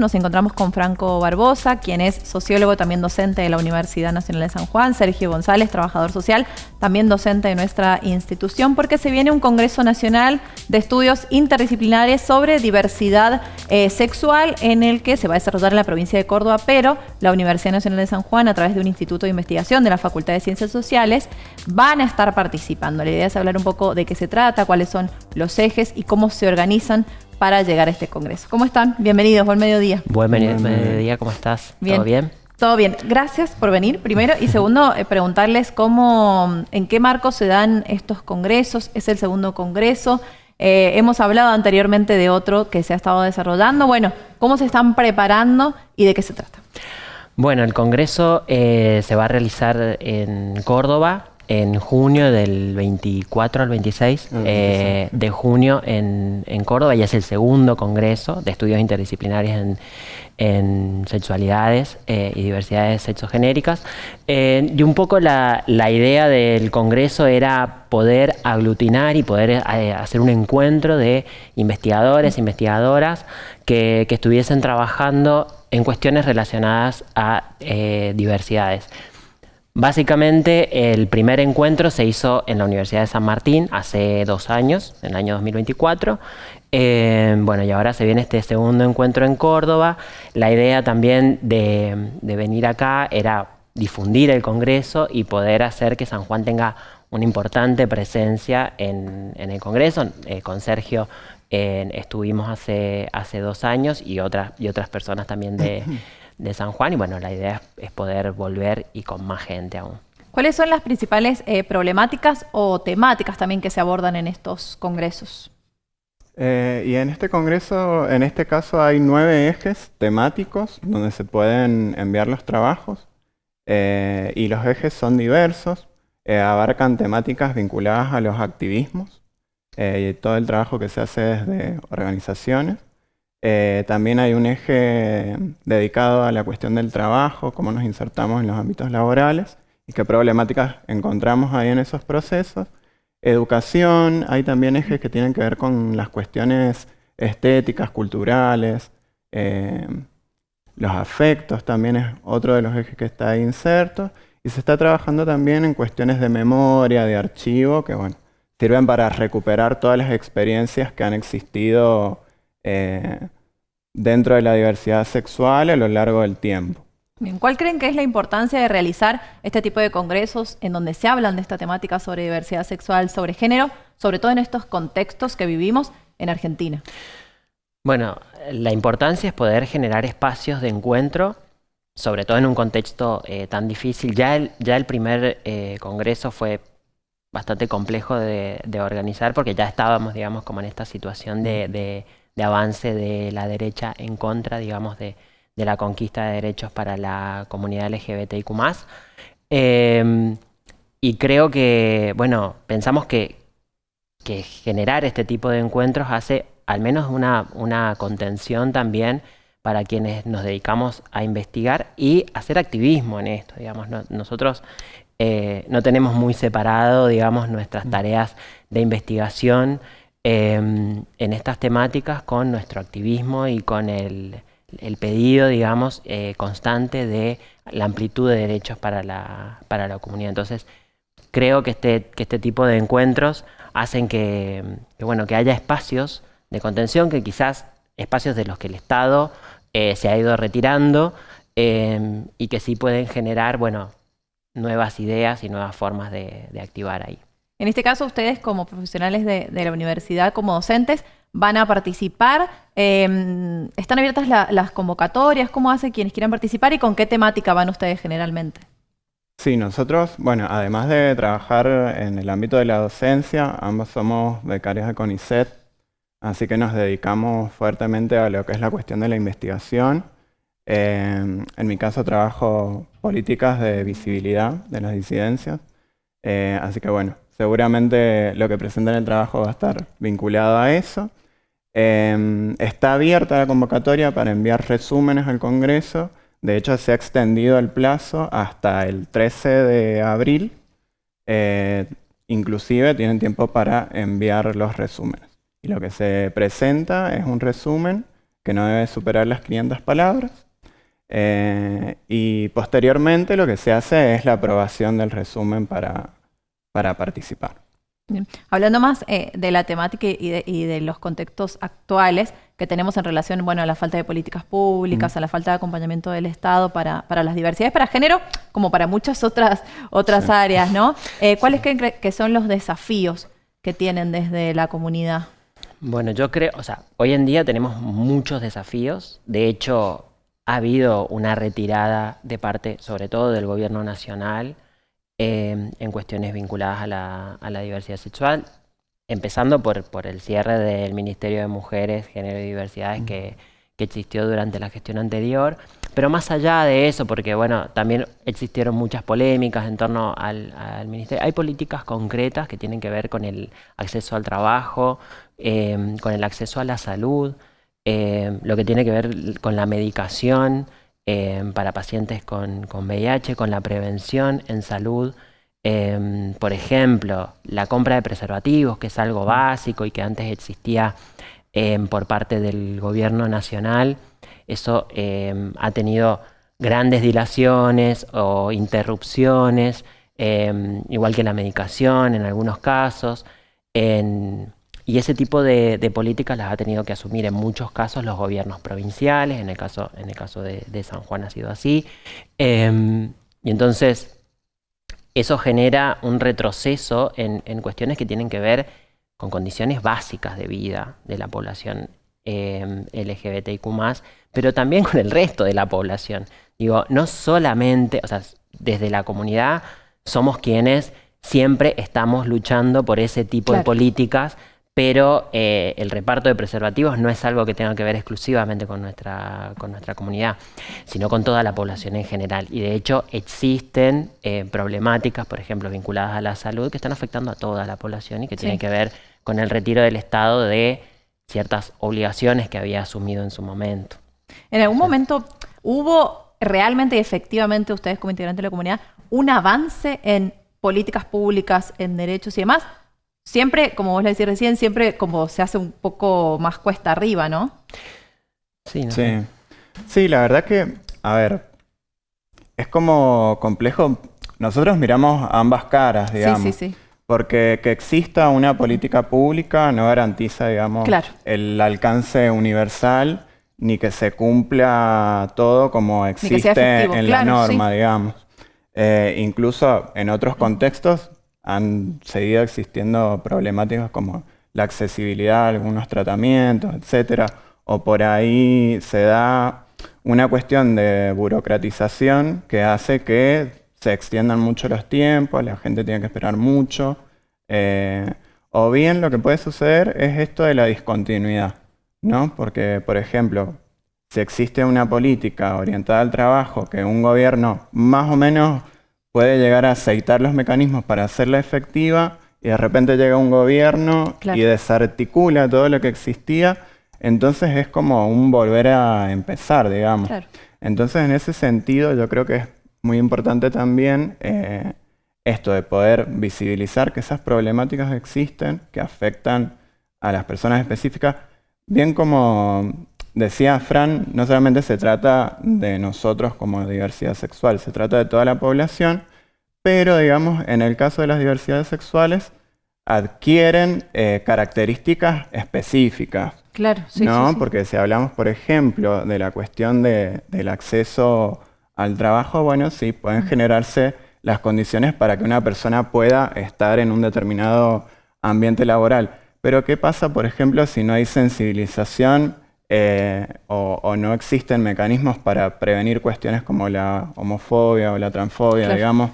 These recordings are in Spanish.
Nos encontramos con Franco Barbosa, quien es sociólogo, también docente de la Universidad Nacional de San Juan, Sergio González, trabajador social, también docente de nuestra institución, porque se viene un Congreso Nacional de Estudios Interdisciplinares sobre Diversidad Sexual, en el que se va a desarrollar en la provincia de Córdoba, pero la Universidad Nacional de San Juan, a través de un instituto de investigación de la Facultad de Ciencias Sociales, van a estar participando. La idea es hablar un poco de qué se trata, cuáles son los ejes y cómo se organizan para llegar a este congreso. ¿Cómo están? Bienvenidos, buen mediodía. Buen mediodía, ¿cómo estás? Bien. ¿Todo bien? Todo bien. Gracias por venir, primero. Y segundo, preguntarles en qué marco se dan estos congresos. Es el segundo congreso. Hemos hablado anteriormente de otro que se ha estado desarrollando. Bueno, ¿cómo se están preparando y de qué se trata? Bueno, el congreso se va a realizar en Córdoba en junio, del 24 al 26 de junio en Córdoba, y es el segundo congreso de estudios interdisciplinarios en sexualidades y diversidades sexogenéricas. Y un poco la idea del congreso era poder aglutinar y poder hacer un encuentro de investigadores, investigadoras que estuviesen trabajando en cuestiones relacionadas a diversidades. Básicamente, el primer encuentro se hizo en la Universidad de San Martín hace 2 años, en el año 2024. Bueno, y ahora se viene este segundo encuentro en Córdoba. La idea también de venir acá era difundir el Congreso y poder hacer que San Juan tenga una importante presencia en el Congreso. Con Sergio estuvimos hace 2 años y otras personas también de San Juan, y bueno, la idea es poder volver y con más gente aún. ¿Cuáles son las principales problemáticas o temáticas también que se abordan en estos congresos? Y en este congreso, en este caso, hay 9 ejes temáticos donde se pueden enviar los trabajos, y los ejes son diversos, abarcan temáticas vinculadas a los activismos y todo el trabajo que se hace desde organizaciones. También hay un eje dedicado a la cuestión del trabajo, cómo nos insertamos en los ámbitos laborales y qué problemáticas encontramos ahí en esos procesos. Educación, hay también ejes que tienen que ver con las cuestiones estéticas, culturales. Los afectos también es otro de los ejes que está ahí inserto. Y se está trabajando también en cuestiones de memoria, de archivo, que bueno, sirven para recuperar todas las experiencias que han existido dentro de la diversidad sexual a lo largo del tiempo. Bien, ¿cuál creen que es la importancia de realizar este tipo de congresos en donde se hablan de esta temática sobre diversidad sexual, sobre género, sobre todo en estos contextos que vivimos en Argentina? Bueno, la importancia es poder generar espacios de encuentro, sobre todo en un contexto tan difícil. Ya el primer congreso fue bastante complejo de organizar, porque ya estábamos, digamos, como en esta situación de avance de la derecha en contra, digamos, de la conquista de derechos para la comunidad LGBTIQ+. Y creo que, bueno, pensamos que generar este tipo de encuentros hace al menos una contención también para quienes nos dedicamos a investigar y hacer activismo en esto, digamos. Nosotros no tenemos muy separado, digamos, nuestras tareas de investigación en estas temáticas con nuestro activismo y con el pedido, digamos, constante de la amplitud de derechos para la comunidad. Entonces, creo que este tipo de encuentros hacen que haya espacios de contención, que quizás espacios de los que el Estado se ha ido retirando, y que sí pueden generar, bueno, nuevas ideas y nuevas formas de activar ahí. En este caso, ustedes como profesionales de la universidad, como docentes, van a participar. ¿Están abiertas las convocatorias? ¿Cómo hace quienes quieran participar y con qué temática van ustedes generalmente? Sí, nosotros, bueno, además de trabajar en el ámbito de la docencia, ambos somos becarios de CONICET, así que nos dedicamos fuertemente a lo que es la cuestión de la investigación. En mi caso trabajo políticas de visibilidad de las disidencias, así que bueno, seguramente lo que presenta en el trabajo va a estar vinculado a eso. Está abierta la convocatoria para enviar resúmenes al Congreso. De hecho, se ha extendido el plazo hasta el 13 de abril. Inclusive tienen tiempo para enviar los resúmenes. Y lo que se presenta es un resumen que no debe superar las 500 palabras. Y posteriormente lo que se hace es la aprobación del resumen para participar. Bien. Hablando más de la temática y de los contextos actuales que tenemos en relación, bueno, a la falta de políticas públicas, a la falta de acompañamiento del Estado para las diversidades, para género, como para muchas otras Sí. áreas, ¿no? ¿Cuáles creen que son los desafíos que tienen desde la comunidad? Bueno, yo creo, o sea, hoy en día tenemos muchos desafíos. De hecho, ha habido una retirada de parte, sobre todo del gobierno nacional, en cuestiones vinculadas a la diversidad sexual, empezando por el cierre del Ministerio de Mujeres, Género y Diversidades que existió durante la gestión anterior. Pero más allá de eso, porque bueno, también existieron muchas polémicas en torno al ministerio, hay políticas concretas que tienen que ver con el acceso al trabajo, con el acceso a la salud, lo que tiene que ver con la medicación para pacientes con VIH, con la prevención en salud. Por ejemplo, la compra de preservativos, que es algo básico y que antes existía por parte del gobierno nacional. Eso ha tenido grandes dilaciones o interrupciones, igual que la medicación en algunos casos. Y ese tipo de políticas las ha tenido que asumir en muchos casos los gobiernos provinciales, en el caso de San Juan ha sido así. Y entonces eso genera un retroceso en cuestiones que tienen que ver con condiciones básicas de vida de la población LGBTIQ+, pero también con el resto de la población. Digo, no solamente, o sea, desde la comunidad somos quienes siempre estamos luchando por ese tipo de políticas, pero el reparto de preservativos no es algo que tenga que ver exclusivamente con nuestra comunidad, sino con toda la población en general. Y de hecho existen problemáticas, por ejemplo, vinculadas a la salud, que están afectando a toda la población y que tienen que ver con el retiro del Estado de ciertas obligaciones que había asumido en su momento. ¿En algún momento hubo realmente y efectivamente, ustedes como integrantes de la comunidad, un avance en políticas públicas, en derechos y demás? Siempre, como vos le decís recién, siempre como se hace un poco más cuesta arriba, ¿no? Sí, ¿no? Sí. Sí, la verdad que, a ver, es como complejo. Nosotros miramos ambas caras, digamos. Sí, sí, sí. Porque que exista una política pública no garantiza, digamos, el alcance universal ni que se cumpla todo como existe en la norma, digamos. Incluso en otros contextos han seguido existiendo problemáticas como la accesibilidad a algunos tratamientos, etcétera, o por ahí se da una cuestión de burocratización que hace que se extiendan mucho los tiempos, la gente tiene que esperar mucho, o bien lo que puede suceder es esto de la discontinuidad, ¿no? Porque, por ejemplo, si existe una política orientada al trabajo que un gobierno más o menos puede llegar a aceitar los mecanismos para hacerla efectiva y de repente llega un gobierno y desarticula todo lo que existía, entonces es como un volver a empezar, digamos. Entonces, en ese sentido, yo creo que es muy importante también esto de poder visibilizar que esas problemáticas existen, que afectan a las personas específicas. Bien como decía Fran, no solamente se trata de nosotros como diversidad sexual, se trata de toda la población, pero digamos, en el caso de las diversidades sexuales, adquieren características específicas. Claro, sí, ¿no? sí, sí. Porque si hablamos, por ejemplo, de la cuestión del acceso al trabajo, bueno, sí, pueden generarse las condiciones para que una persona pueda estar en un determinado ambiente laboral. Pero ¿qué pasa, por ejemplo, si no hay sensibilización o no existen mecanismos para prevenir cuestiones como la homofobia o la transfobia, digamos?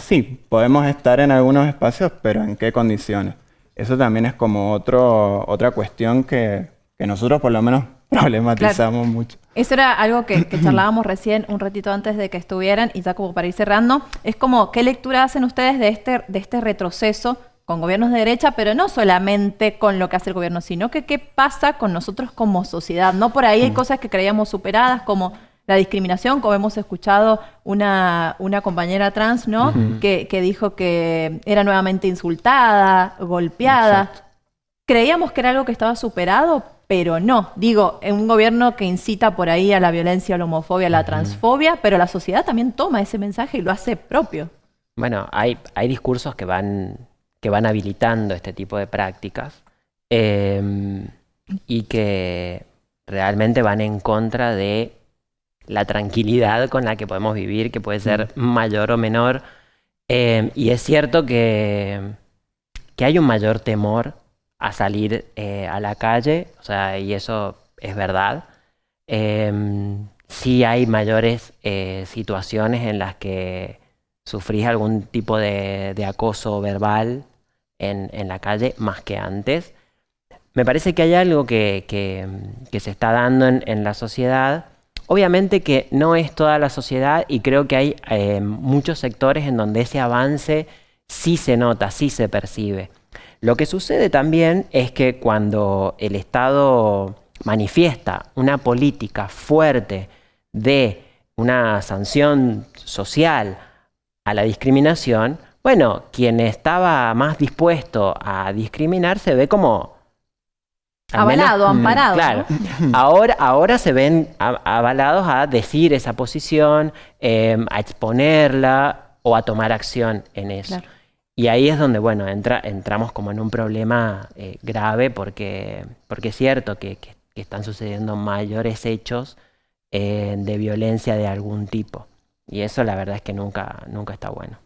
Sí, podemos estar en algunos espacios, pero ¿en qué condiciones? Eso también es como otra cuestión que nosotros por lo menos problematizamos mucho. Eso era algo que charlábamos recién un ratito antes de que estuvieran, y ya como para ir cerrando, es como, ¿qué lectura hacen ustedes de este retroceso con gobiernos de derecha, pero no solamente con lo que hace el gobierno, sino que qué pasa con nosotros como sociedad? ¿No? Por ahí hay cosas que creíamos superadas, como la discriminación, como hemos escuchado una compañera trans, ¿no? Que dijo que era nuevamente insultada, golpeada. Creíamos que era algo que estaba superado, pero no. Digo, en un gobierno que incita por ahí a la violencia, a la homofobia, a la transfobia, pero la sociedad también toma ese mensaje y lo hace propio. Bueno, hay discursos que van habilitando este tipo de prácticas y que realmente van en contra de la tranquilidad con la que podemos vivir, que puede ser mayor o menor. Y es cierto que hay un mayor temor a salir a la calle, o sea, y eso es verdad. Sí hay mayores situaciones en las que sufrís algún tipo de acoso verbal en la calle más que antes. Me parece que hay algo que se está dando en la sociedad. Obviamente que no es toda la sociedad y creo que hay muchos sectores en donde ese avance sí se nota, sí se percibe. Lo que sucede también es que cuando el Estado manifiesta una política fuerte de una sanción social a la discriminación, bueno, quien estaba más dispuesto a discriminar se ve como avalado, amparado. Claro. ¿No? Ahora se ven avalados a decir esa posición, a exponerla o a tomar acción en eso. Claro. Y ahí es donde, bueno, entramos como en un problema grave porque es cierto que están sucediendo mayores hechos de violencia de algún tipo. Y eso la verdad es que nunca está bueno.